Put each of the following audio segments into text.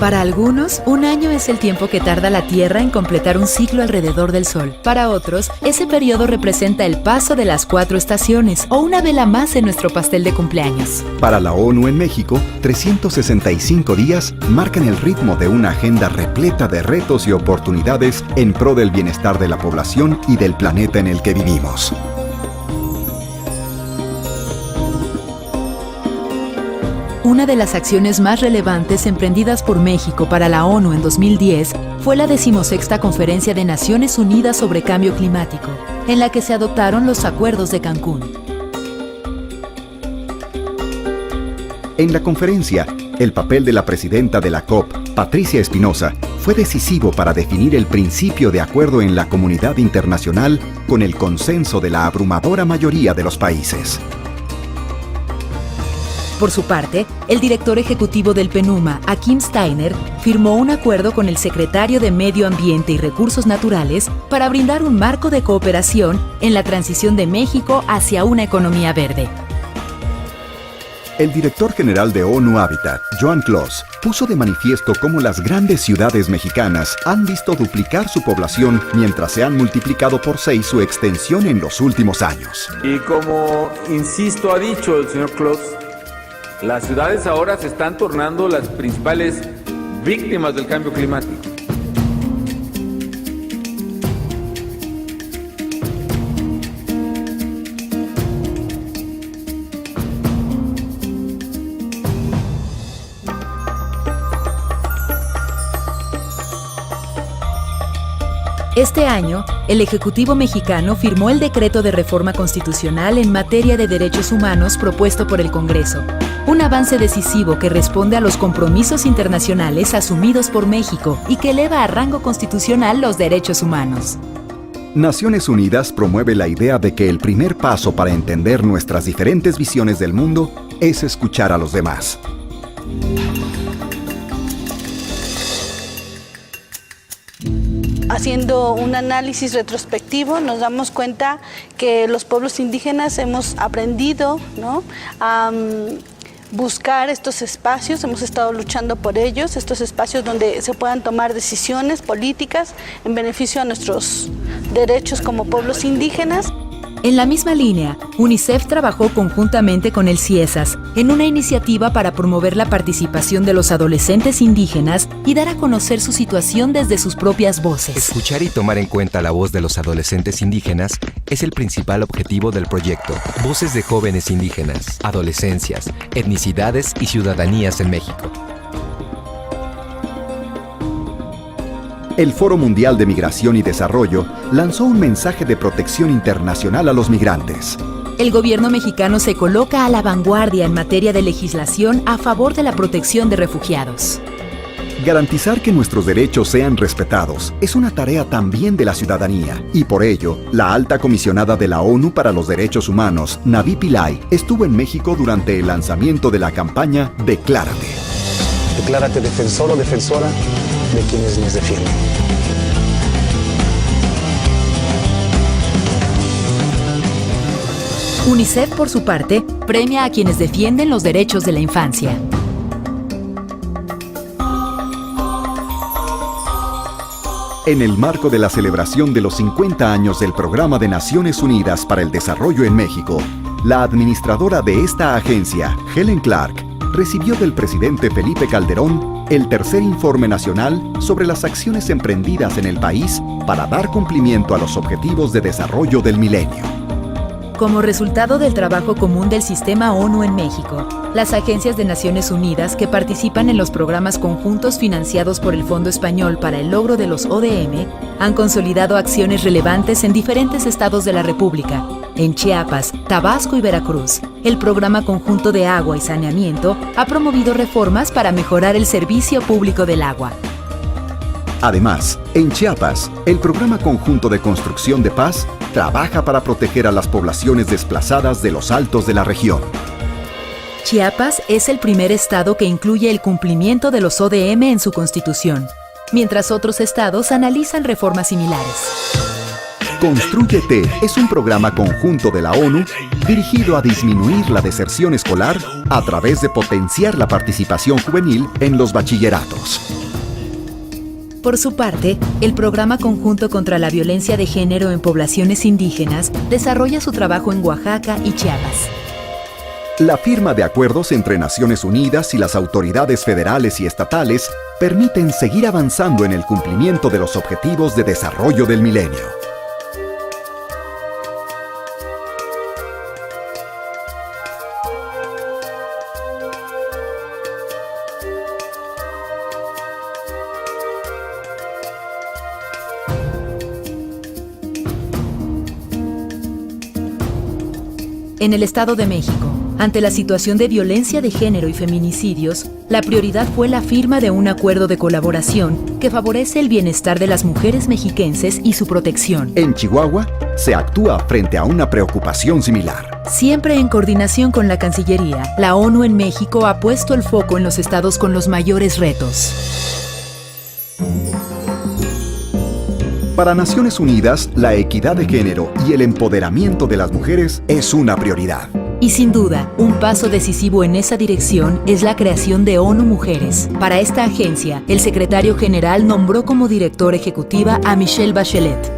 Para algunos, un año es el tiempo que tarda la Tierra en completar un ciclo alrededor del Sol. Para otros, ese periodo representa el paso de las 4 estaciones o una vela más en nuestro pastel de cumpleaños. Para la ONU en México, 365 días marcan el ritmo de una agenda repleta de retos y oportunidades en pro del bienestar de la población y del planeta en el que vivimos. Una de las acciones más relevantes emprendidas por México para la ONU en 2010 fue la 16ª Conferencia de Naciones Unidas sobre Cambio Climático, en la que se adoptaron los Acuerdos de Cancún. En la conferencia, el papel de la presidenta de la COP, Patricia Espinosa, fue decisivo para definir el principio de acuerdo en la comunidad internacional con el consenso de la abrumadora mayoría de los países. Por su parte, el director ejecutivo del PNUMA, Akim Steiner, firmó un acuerdo con el secretario de Medio Ambiente y Recursos Naturales para brindar un marco de cooperación en la transición de México hacia una economía verde. El director general de ONU Habitat, Joan Clos, puso de manifiesto cómo las grandes ciudades mexicanas han visto duplicar su población mientras se han multiplicado por 6 su extensión en los últimos años. Y como, insisto, ha dicho el señor Clos, las ciudades ahora se están tornando las principales víctimas del cambio climático. Este año, el Ejecutivo mexicano firmó el decreto de reforma constitucional en materia de derechos humanos propuesto por el Congreso, un avance decisivo que responde a los compromisos internacionales asumidos por México y que eleva a rango constitucional los derechos humanos. Naciones Unidas promueve la idea de que el primer paso para entender nuestras diferentes visiones del mundo es escuchar a los demás. Haciendo un análisis retrospectivo, nos damos cuenta que los pueblos indígenas hemos aprendido, ¿no?, a buscar estos espacios, hemos estado luchando por ellos, estos espacios donde se puedan tomar decisiones políticas en beneficio a nuestros derechos como pueblos indígenas. En la misma línea, UNICEF trabajó conjuntamente con el CIESAS en una iniciativa para promover la participación de los adolescentes indígenas y dar a conocer su situación desde sus propias voces. Escuchar y tomar en cuenta la voz de los adolescentes indígenas es el principal objetivo del proyecto Voces de Jóvenes Indígenas, Adolescencias, Etnicidades y Ciudadanías en México. El Foro Mundial de Migración y Desarrollo lanzó un mensaje de protección internacional a los migrantes. El gobierno mexicano se coloca a la vanguardia en materia de legislación a favor de la protección de refugiados. Garantizar que nuestros derechos sean respetados es una tarea también de la ciudadanía, y por ello, la alta comisionada de la ONU para los Derechos Humanos, Navi Pillay, estuvo en México durante el lanzamiento de la campaña Declárate. Declárate defensor o defensora de quienes nos defienden. UNICEF, por su parte, premia a quienes defienden los derechos de la infancia. En el marco de la celebración de los 50 años del Programa de Naciones Unidas para el Desarrollo en México, la administradora de esta agencia, Helen Clark, recibió del presidente Felipe Calderón el tercer informe nacional sobre las acciones emprendidas en el país para dar cumplimiento a los objetivos de desarrollo del milenio. Como resultado del trabajo común del Sistema ONU en México, las agencias de Naciones Unidas que participan en los programas conjuntos financiados por el Fondo Español para el logro de los ODM han consolidado acciones relevantes en diferentes estados de la República. En Chiapas, Tabasco y Veracruz, el Programa Conjunto de Agua y Saneamiento ha promovido reformas para mejorar el servicio público del agua. Además, en Chiapas, el Programa Conjunto de Construcción de Paz trabaja para proteger a las poblaciones desplazadas de los altos de la región. Chiapas es el primer estado que incluye el cumplimiento de los ODM en su constitución, mientras otros estados analizan reformas similares. Constrúyete es un programa conjunto de la ONU dirigido a disminuir la deserción escolar a través de potenciar la participación juvenil en los bachilleratos. Por su parte, el Programa Conjunto contra la Violencia de Género en Poblaciones Indígenas desarrolla su trabajo en Oaxaca y Chiapas. La firma de acuerdos entre Naciones Unidas y las autoridades federales y estatales permiten seguir avanzando en el cumplimiento de los objetivos de desarrollo del milenio. En el Estado de México, ante la situación de violencia de género y feminicidios, la prioridad fue la firma de un acuerdo de colaboración que favorece el bienestar de las mujeres mexiquenses y su protección. En Chihuahua, se actúa frente a una preocupación similar. Siempre en coordinación con la Cancillería, la ONU en México ha puesto el foco en los estados con los mayores retos. Para Naciones Unidas, la equidad de género y el empoderamiento de las mujeres es una prioridad. Y sin duda, un paso decisivo en esa dirección es la creación de ONU Mujeres. Para esta agencia, el secretario general nombró como directora ejecutiva a Michelle Bachelet.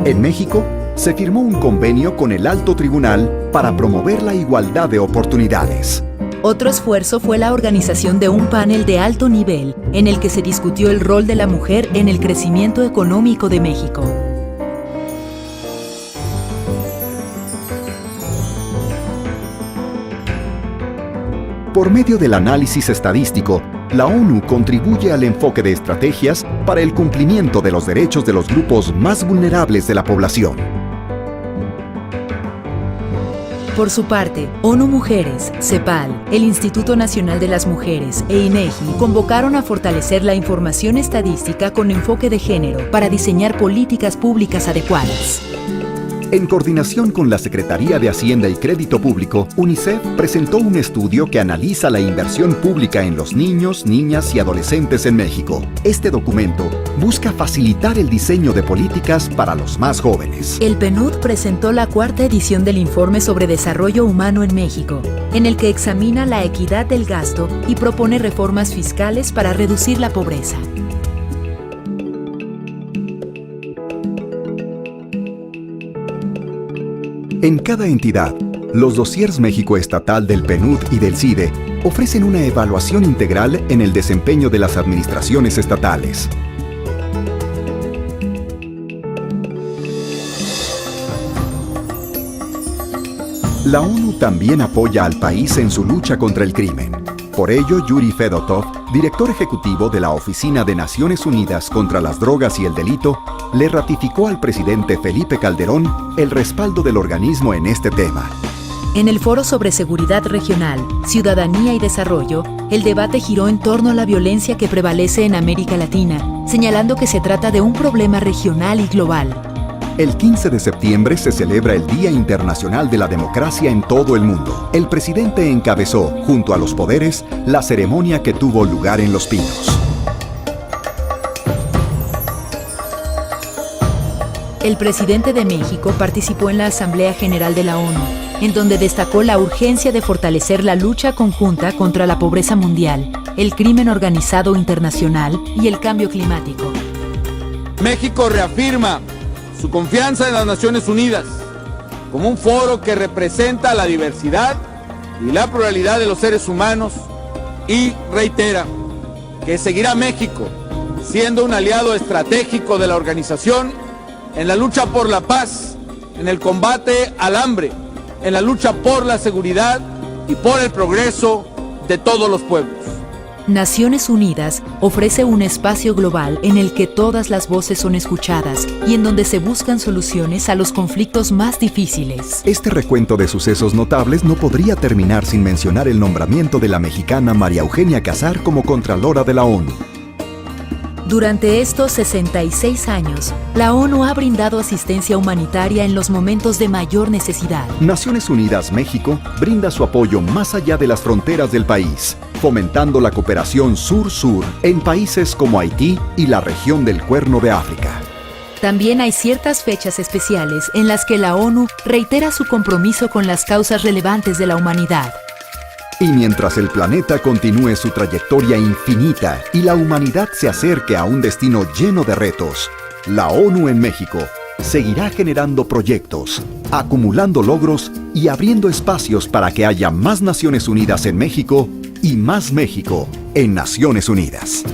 En México, se firmó un convenio con el Alto Tribunal para promover la igualdad de oportunidades. Otro esfuerzo fue la organización de un panel de alto nivel en el que se discutió el rol de la mujer en el crecimiento económico de México. Por medio del análisis estadístico, la ONU contribuye al enfoque de estrategias para el cumplimiento de los derechos de los grupos más vulnerables de la población. Por su parte, ONU Mujeres, CEPAL, el Instituto Nacional de las Mujeres e INEGI convocaron a fortalecer la información estadística con enfoque de género para diseñar políticas públicas adecuadas. En coordinación con la Secretaría de Hacienda y Crédito Público, UNICEF presentó un estudio que analiza la inversión pública en los niños, niñas y adolescentes en México. Este documento busca facilitar el diseño de políticas para los más jóvenes. El PNUD presentó la cuarta edición del Informe sobre Desarrollo Humano en México, en el que examina la equidad del gasto y propone reformas fiscales para reducir la pobreza. En cada entidad, los dossiers México Estatal del PNUD y del CIDE ofrecen una evaluación integral en el desempeño de las administraciones estatales. La ONU también apoya al país en su lucha contra el crimen. Por ello, Yuri Fedotov, director ejecutivo de la Oficina de Naciones Unidas contra las Drogas y el Delito, le ratificó al presidente Felipe Calderón el respaldo del organismo en este tema. En el Foro sobre Seguridad Regional, Ciudadanía y Desarrollo, el debate giró en torno a la violencia que prevalece en América Latina, señalando que se trata de un problema regional y global. El 15 de septiembre se celebra el Día Internacional de la Democracia en todo el mundo. El presidente encabezó, junto a los poderes, la ceremonia que tuvo lugar en Los Pinos. El presidente de México participó en la Asamblea General de la ONU, en donde destacó la urgencia de fortalecer la lucha conjunta contra la pobreza mundial, el crimen organizado internacional y el cambio climático. México reafirma su confianza en las Naciones Unidas como un foro que representa la diversidad y la pluralidad de los seres humanos y reitera que seguirá México siendo un aliado estratégico de la organización en la lucha por la paz, en el combate al hambre, en la lucha por la seguridad y por el progreso de todos los pueblos. Naciones Unidas ofrece un espacio global en el que todas las voces son escuchadas y en donde se buscan soluciones a los conflictos más difíciles. Este recuento de sucesos notables no podría terminar sin mencionar el nombramiento de la mexicana María Eugenia Casar como Contralora de la ONU. Durante estos 66 años, la ONU ha brindado asistencia humanitaria en los momentos de mayor necesidad. Naciones Unidas México brinda su apoyo más allá de las fronteras del país, fomentando la cooperación sur-sur en países como Haití y la región del Cuerno de África. También hay ciertas fechas especiales en las que la ONU reitera su compromiso con las causas relevantes de la humanidad. Y mientras el planeta continúe su trayectoria infinita y la humanidad se acerque a un destino lleno de retos, la ONU en México seguirá generando proyectos, acumulando logros y abriendo espacios para que haya más Naciones Unidas en México y más México en Naciones Unidas.